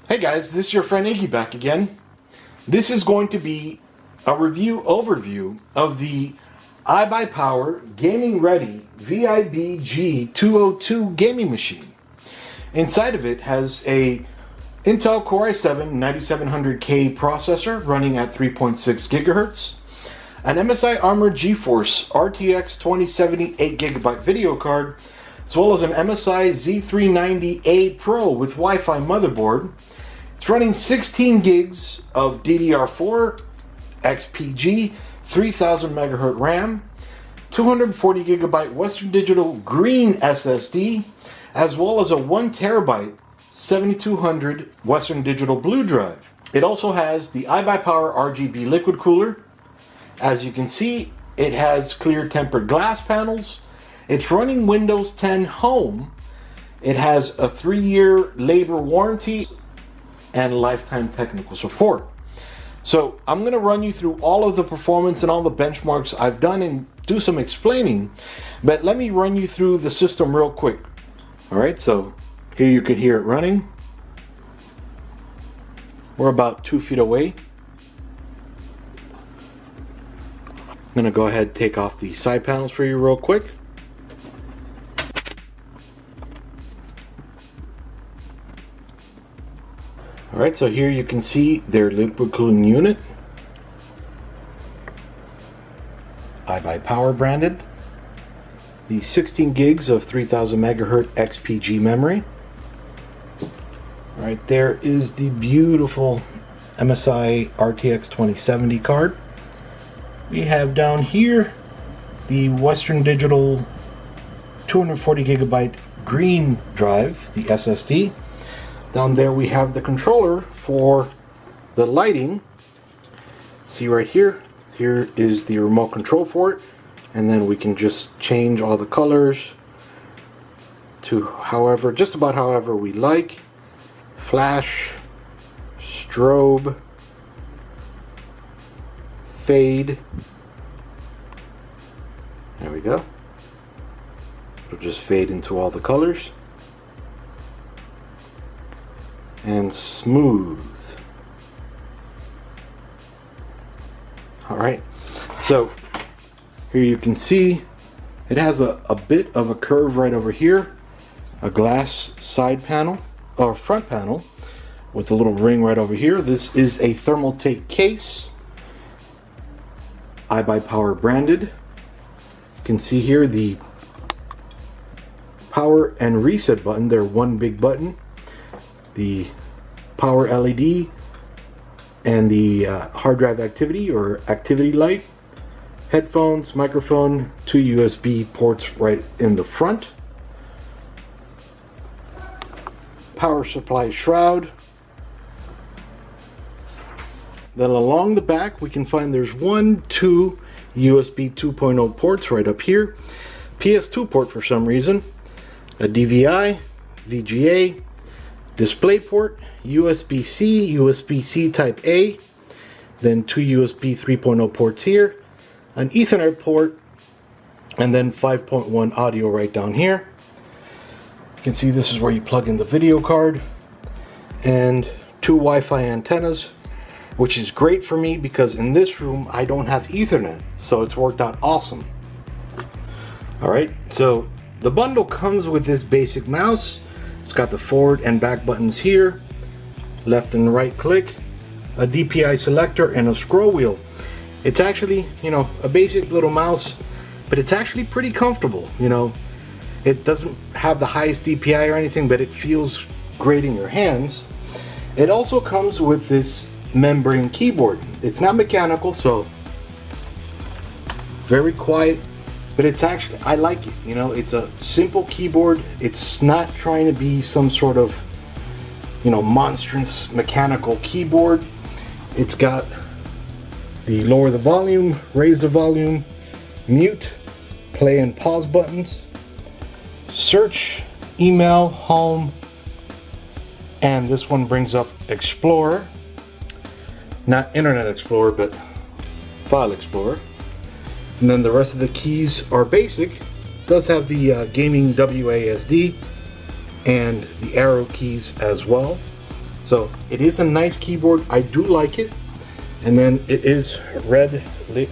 Hey guys, this is your friend Iggy back again. This is going to be a overview of the iBUYPOWER Gaming RDY VIBG202 gaming machine. Inside of it has a Intel Core i7 9700K processor running at 3.6 gigahertz, an MSI Armored GeForce RTX 2070 8GB video card, as well as an MSI Z390A Pro with Wi-Fi motherboard. It's running 16 gigs of DDR4 XPG, 3000 MHz RAM, 240 GB Western Digital green SSD, as well as a 1 TB 7200 Western Digital blue drive. It also has the iBUYPOWER RGB liquid cooler. As you can see, it has clear tempered glass panels. It's running Windows 10 Home. It has a 3-year labor warranty and lifetime technical support. So I'm going to run you through all of the performance and all the benchmarks I've done and do some explaining, but let me run you through the system real quick. Alright, so here you can hear it running. We're about 2 feet away. I'm going to go ahead and take off the side panels for you real quick. Alright, so here you can see their liquid cooling unit. iBUYPOWER branded. The 16 gigs of 3000 MHz XPG memory. Right there is the beautiful MSI RTX 2070 card. We have down here the Western Digital 240 GB green drive, the SSD. Down there we have the controller for the lighting. See right here, here is the remote control for it, and then we can just change all the colors to however, just about however we like. Flash, strobe, fade. There we go. It'll just fade into all the colors. And smooth. Alright, so here you can see it has a bit of a curve right over here, a glass side panel or front panel with a little ring right over here. This is a Thermaltake case, iBUYPOWER branded. You can see here the power and reset button. They're one big button. The power LED and the hard drive activity or activity light, headphones, microphone, 2 USB ports right in the front, power supply shroud. Then along the back we can find there's 2 USB 2.0 ports right up here, PS2 port for some reason, a DVI, VGA, DisplayPort, USB-C, USB-C Type A, then 2 USB 3.0 ports here, an Ethernet port, and then 5.1 audio right down here. You can see this is where you plug in the video card, and 2 Wi-Fi antennas, which is great for me because in this room I don't have Ethernet, so it's worked out awesome. Alright, so the bundle comes with this basic mouse. It's got the forward and back buttons here, left and right click, a DPI selector, and a scroll wheel. It's actually, you know, a basic little mouse, but it's actually pretty comfortable. You know, it doesn't have the highest DPI or anything, but it feels great in your hands. It also comes with this membrane keyboard. It's not mechanical, so very quiet. But it's actually, I like it, you know, it's a simple keyboard. It's not trying to be some sort of, you know, monstrous mechanical keyboard. It's got the lower the volume, raise the volume, mute, play and pause buttons, search, email, home, and this one brings up Explorer. Not Internet Explorer, but File Explorer. And then the rest of the keys are basic. It does have the Gaming WASD and the arrow keys as well. So it is a nice keyboard. I do like it. And then it is red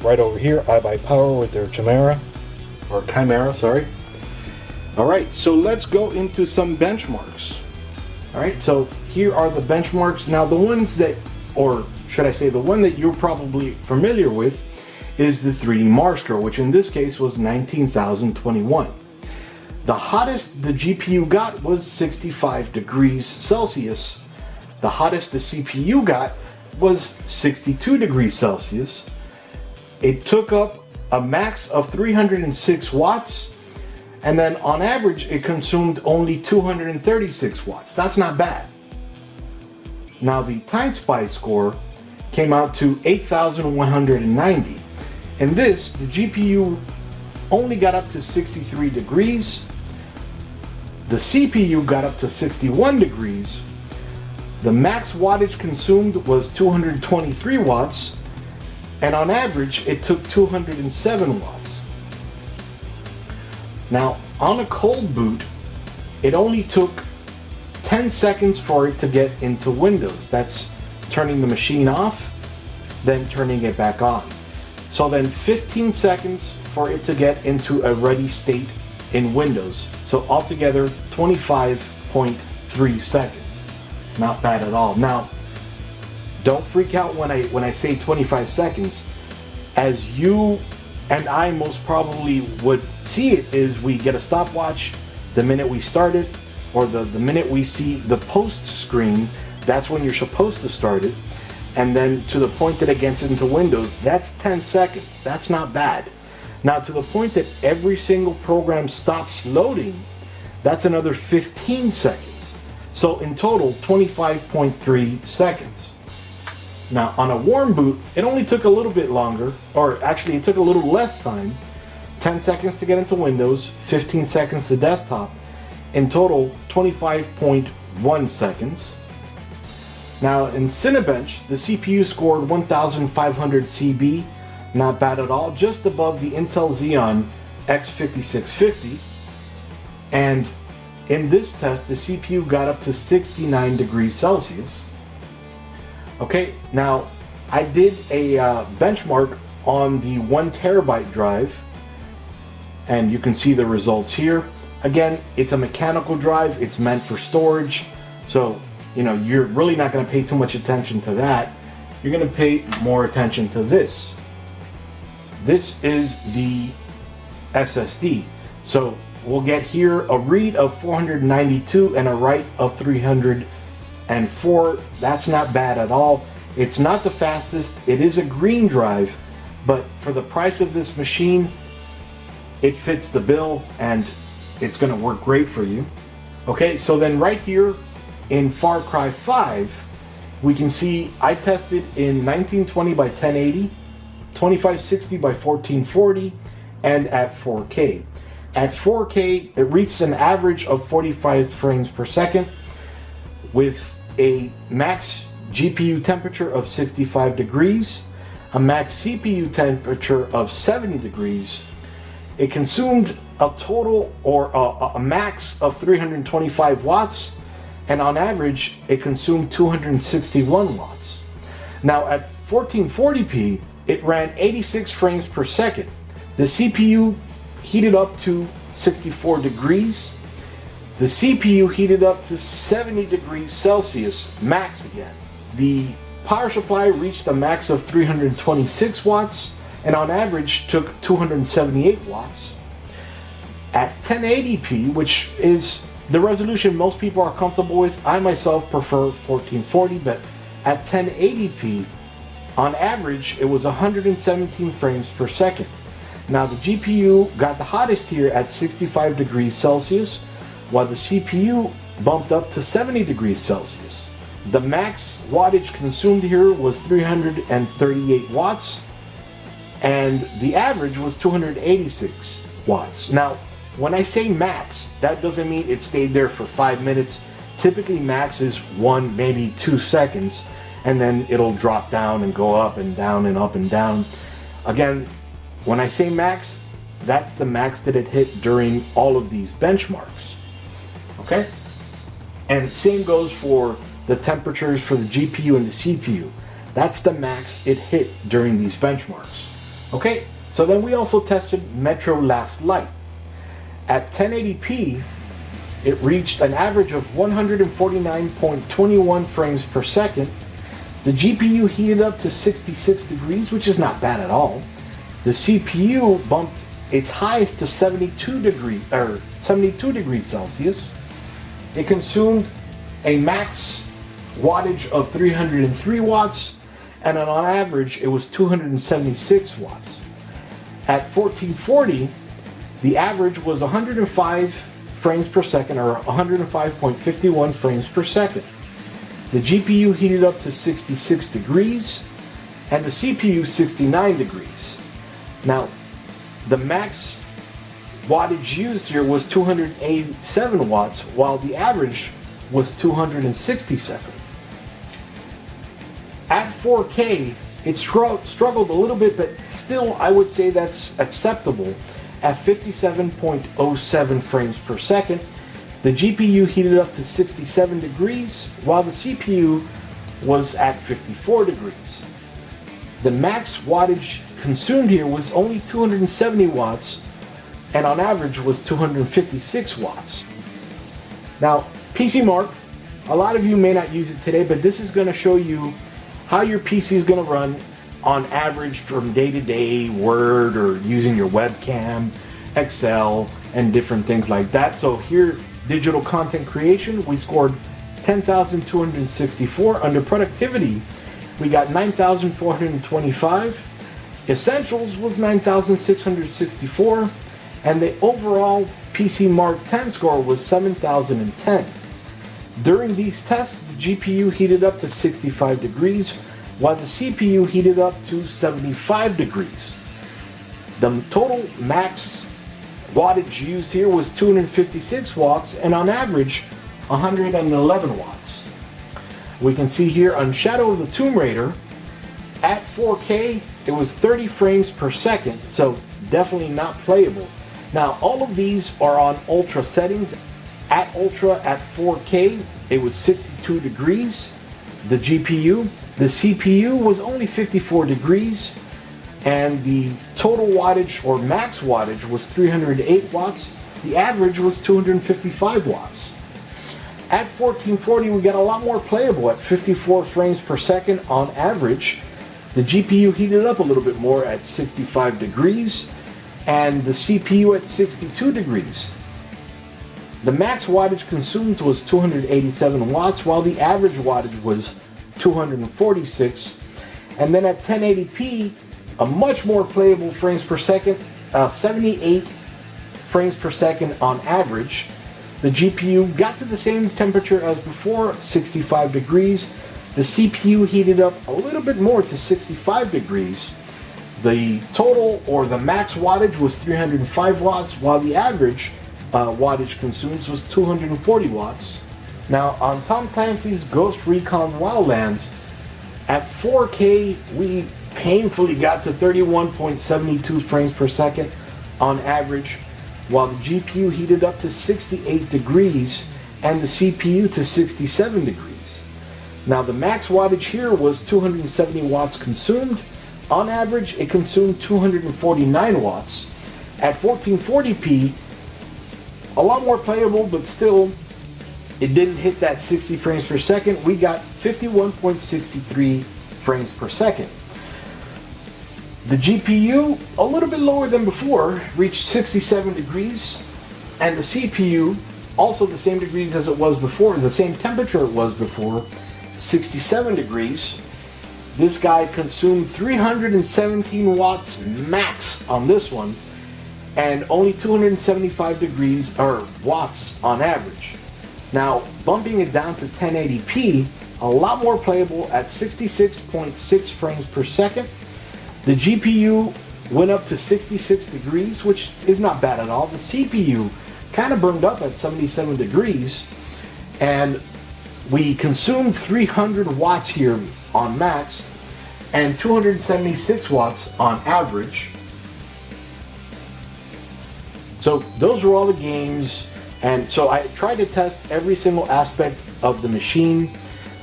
right over here, iBUYPOWER with their Chimera, sorry. All right, so let's go into some benchmarks. All right, so here are the benchmarks. Now the ones that, or should I say the one that you're probably familiar with is the 3D Mark score, which in this case was 19,021. The hottest the GPU got was 65 degrees Celsius. The hottest the CPU got was 62 degrees Celsius. It took up a max of 306 watts, and then on average it consumed only 236 watts. That's not bad. Now the ThisBytes score came out to 8,190. In this, the GPU only got up to 63 degrees. The CPU got up to 61 degrees. The max wattage consumed was 223 watts, and on average it took 207 watts. Now on a cold boot, it only took 10 seconds for it to get into Windows. That's turning the machine off, then turning it back on. So then 15 seconds for it to get into a ready state in Windows. So altogether 25.3 seconds. Not bad at all. Now, don't freak out when I say 25 seconds. As you and I most probably would see it, is we get a stopwatch the minute we start it, or the minute we see the post screen, that's when you're supposed to start it. And then to the point that it gets into Windows, that's 10 seconds. That's not bad. Now to the point that every single program stops loading, that's another 15 seconds. So in total, 25.3 seconds. Now on a warm boot, it only took a little bit longer, or actually it took a little less time. 10 seconds to get into Windows, 15 seconds to desktop. In total, 25.1 seconds. Now in Cinebench, the CPU scored 1,500 CB, not bad at all, just above the Intel Xeon X5650. And in this test, the CPU got up to 69 degrees Celsius. Okay, now I did a benchmark on the 1 terabyte drive, and you can see the results here. Again, it's a mechanical drive, it's meant for storage, so you know, you're really not going to pay too much attention to that. You're going to pay more attention to this. This is the SSD. So we'll get here a read of 492 and a write of 304. That's not bad at all. It's not the fastest. It is a green drive, but for the price of this machine, it fits the bill and it's going to work great for you. Okay, so then right here in Far Cry 5, we can see I tested in 1920 by 1080, 2560 by 1440, and at 4K. At 4K, it reached an average of 45 frames per second with a max GPU temperature of 65 degrees, a max CPU temperature of 70 degrees. It consumed a total, or a max of 325 watts, and on average, it consumed 261 watts. Now at 1440p, it ran 86 frames per second. The CPU heated up to 64 degrees. The CPU heated up to 70 degrees Celsius, max again. The power supply reached a max of 326 watts, and on average took 278 watts. At 1080p, which is the resolution most people are comfortable with, I myself prefer 1440, but at 1080p, on average, it was 117 frames per second. Now the GPU got the hottest here at 65 degrees Celsius, while the CPU bumped up to 70 degrees Celsius. The max wattage consumed here was 338 watts, and the average was 286 watts. Now, when I say max, that doesn't mean it stayed there for 5 minutes. Typically max is 1, maybe 2 seconds, and then it'll drop down and go up and down and up and down. Again, when I say max, that's the max that it hit during all of these benchmarks. Okay? And same goes for the temperatures for the GPU and the CPU. That's the max it hit during these benchmarks. Okay, so then we also tested Metro Last Light. At 1080p, it reached an average of 149.21 frames per second. The GPU heated up to 66 degrees, which is not bad at all. The CPU bumped its highest to 72 degrees Celsius. It consumed a max wattage of 303 watts, and on average it was 276 watts. At 1440, the average was 105 frames per second, or 105.51 frames per second. The GPU heated up to 66 degrees and the CPU 69 degrees. Now, the max wattage used here was 287 watts, while the average was 267. At 4K, it struggled a little bit, but still I would say that's acceptable at 57.07 frames per second. The GPU heated up to 67 degrees, while the CPU was at 54 degrees. The max wattage consumed here was only 270 watts, and on average was 256 watts. Now, PC Mark, a lot of you may not use it today, but this is going to show you how your PC is going to run on average from day to day, Word, or using your webcam, Excel, and different things like that. So here, digital content creation, we scored 10,264. Under productivity, we got 9,425. Essentials was 9,664. And the overall PC Mark 10 score was 7,010. During these tests, the GPU heated up to 65 degrees, while the CPU heated up to 75 degrees. The total max wattage used here was 256 watts, and on average 111 watts. We can see here on Shadow of the Tomb Raider, at 4K it was 30 frames per second, so definitely not playable. Now all of these are on ultra settings. At ultra, at 4K, it was 62 degrees, the GPU. The CPU was only 54 degrees, and the total wattage or max wattage was 308 watts. The average was 255 watts. At 1440, we got a lot more playable at 54 frames per second on average. The GPU heated up a little bit more at 65 degrees, and the CPU at 62 degrees. The max wattage consumed was 287 watts, while the average wattage was 246. And then at 1080p, a much more playable frames per second, 78 frames per second on average. The GPU got to the same temperature as before, 65 degrees. The CPU heated up a little bit more to 65 degrees. The total, or the max wattage, was 305 watts, while the average wattage consumed was 240 watts. Now on Tom Clancy's Ghost Recon Wildlands, at 4K we painfully got to 31.72 frames per second on average, while the GPU heated up to 68 degrees and the CPU to 67 degrees. Now the max wattage here was 270 watts consumed. On average, it consumed 249 watts. At 1440p, a lot more playable, but still, it didn't hit that 60 frames per second. We got 51.63 frames per second. The GPU, a little bit lower than before, reached 67 degrees, and the CPU, also the same degrees as it was before, the same temperature it was before, 67 degrees. This guy consumed 317 watts max on this one, and only 275 degrees or watts on average. Now, bumping it down to 1080p, a lot more playable at 66.6 frames per second. The GPU went up to 66 degrees, which is not bad at all. The CPU kind of burned up at 77 degrees, and we consumed 300 watts here on max and 276 watts on average. So those are all the games, and so I tried to test every single aspect of the machine.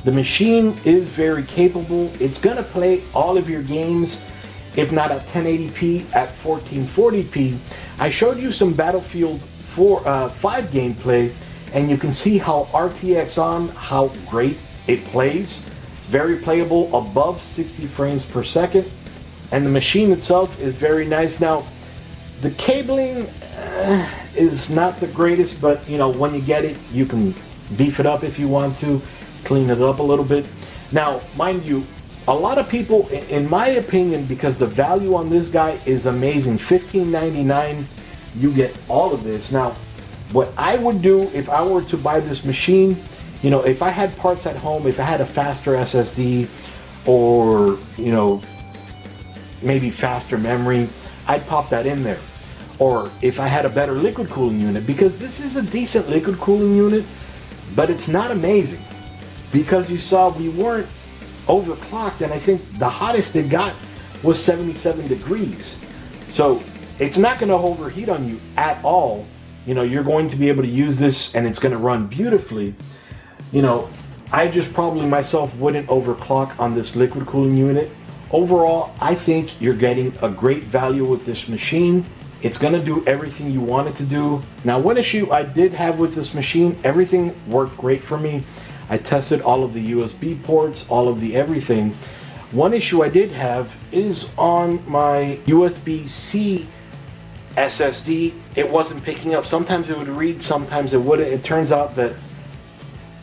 The machine is very capable. It's gonna play all of your games, if not at 1080p, at 1440p. I showed you some Battlefield 5 gameplay, and you can see how RTX on, how great it plays. Very playable, above 60 frames per second. And the machine itself is very nice. Now, the cabling is not the greatest, but you know, when you get it, you can beef it up if you want to, clean it up a little bit. Now, mind you, a lot of people, in my opinion, because the value on this guy is amazing, $15.99, you get all of this. Now, what I would do if I were to buy this machine, you know, if I had parts at home, if I had a faster SSD or, you know, maybe faster memory, I'd pop that in there. Or if I had a better liquid cooling unit, because this is a decent liquid cooling unit, but it's not amazing. Because you saw we weren't overclocked, and I think the hottest it got was 77 degrees. So it's not going to overheat on you at all. You know, you're going to be able to use this and it's going to run beautifully. You know, I just probably myself wouldn't overclock on this liquid cooling unit. Overall, I think you're getting a great value with this machine. It's going to do everything you want it to do. Now, one issue I did have with this machine, everything worked great for me. I tested all of the USB ports, all of the everything. One issue I did have is on my USB-C SSD. It wasn't picking up. Sometimes it would read, sometimes it wouldn't. It turns out that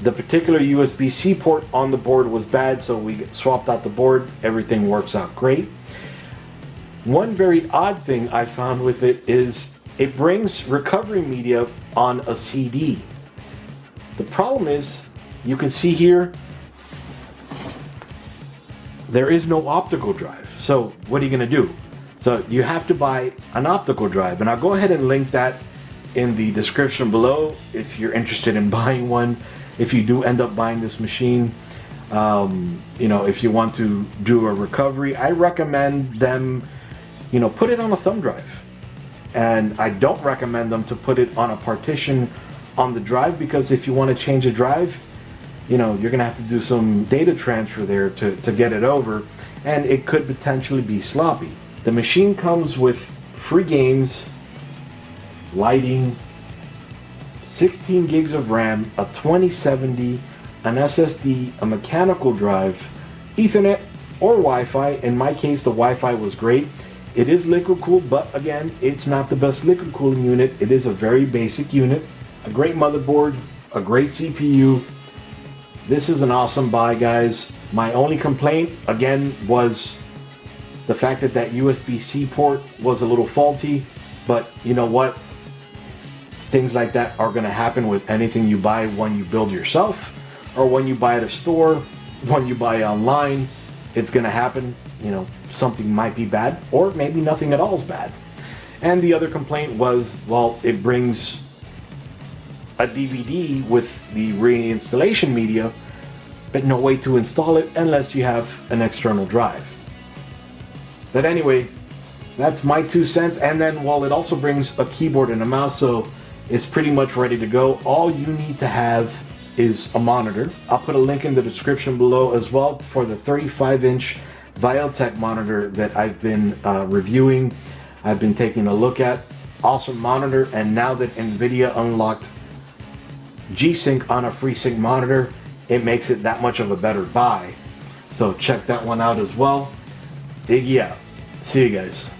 the particular USB-C port on the board was bad, so we swapped out the board. Everything works out great. One very odd thing I found with it is it brings recovery media on a CD. The problem is, you can see here, there is no optical drive. So what are you going to do? So you have to buy an optical drive, and I'll go ahead and link that in the description below if you're interested in buying one. If you do end up buying this machine, you know, if you want to do a recovery, I recommend them, you know, put it on a thumb drive. And I don't recommend them to put it on a partition on the drive, because if you want to change a drive, you know, you're gonna have to do some data transfer there to get it over, and it could potentially be sloppy. The machine comes with free games, lighting, 16 gigs of RAM, a 2070, an SSD, a mechanical drive, Ethernet or Wi-Fi. In my case, the Wi-Fi was great. It is liquid cooled, but again, it's not the best liquid cooling unit. It is a very basic unit. A great motherboard, a great CPU. This is an awesome buy, guys. My only complaint, again, was the fact that that USB-C port was a little faulty, but you know what? Things like that are gonna happen with anything you buy when you build yourself, or when you buy at a store, when you buy online. It's gonna happen. You know, something might be bad, or maybe nothing at all is bad. And the other complaint was, well, it brings a DVD with the reinstallation media, but no way to install it unless you have an external drive. But anyway, that's my 2 cents. And then, well, it also brings a keyboard and a mouse, so it's pretty much ready to go. All you need to have is a monitor. I'll put a link in the description below as well for the 35-inch Viotech monitor that I've been reviewing. I've been taking a look at. Awesome monitor, and now that NVIDIA unlocked G-Sync on a FreeSync monitor, it makes it that much of a better buy. So check that one out as well. Iggy out. See you guys.